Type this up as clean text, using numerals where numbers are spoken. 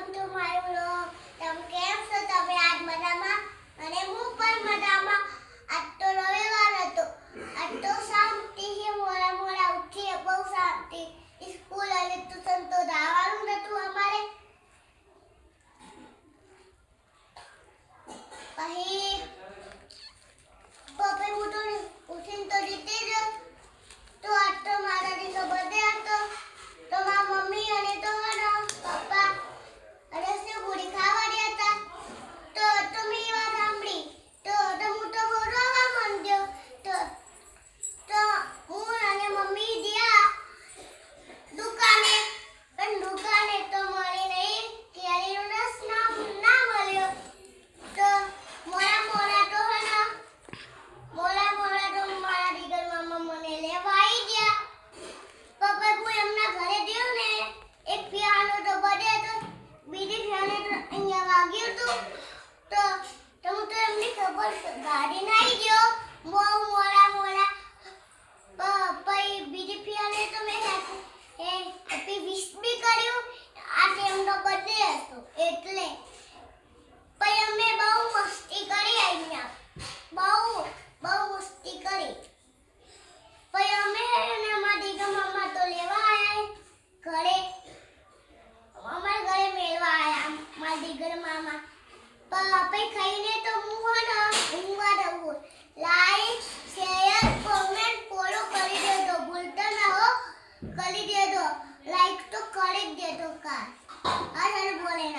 To my vlog. તમે કેમ છો? તમે આજ મજામાં? અને હું પણ મજામાં. આજ તો રવિવાર હતો. આજ તો શાંતિ છે. મોડા મોડા ઉઠીએ, બહુ શાંતિ. સ્કૂલ અને ટ્યુશન તો જવાનું નતું અમારે. પછી પપ્પા હું તો ઉઠીને તો જીતી જ. તો આજ તો મારા દીકરો બર્થડે હતો. તો મારા મમ્મી અને તો પપ્પા અને પૂરી ખાવા ગયા હતા. તો મેં વાત સાંભળી. તો હું તો રોવા માંડ્યો. તો હું અને મમ્મી ગયા દુકાને. પણ દુકાને તો મળી નહીં. કેરીનો રસ ના મળ્યો. તો મોડા મોડા તો મારા દીકરા મામા મને લેવા આવી ગયા. પપ્પા હું એમના ઘરે ગયો ને, એક પિયાનો તો બર્થડે હતો, બીજી પિયાને તો અહીંયા વાગ્યું હતું. તો હું તો એમની ખબર ગાડીને આવી ગયો. બહુ મોડા પછી બીજી પિયાને તો મેં હેપી વિશ બી કર્યું. આજે એમનો બર્થડે હતો એટલે પછી અમે બહુ મસ્તી કરી અહીંયા. બહુ મસ્તી કરી. પછી અમે મારા દીકરા મામા તો લેવા આવ્યા ઘરે. અમારા ઘરે મેળવા આવ્યા મારા દીકરા મામા. પછી ખાઈને તો હું ઊંઘવા રહું. લાઈક શેર કોમેન્ટ ફોલો કરી દેજો. ભૂલતા ના હો, કરી દેજો. લાઈક તો કરી જ દેજો. કાર હર હર ભોલેનાથ.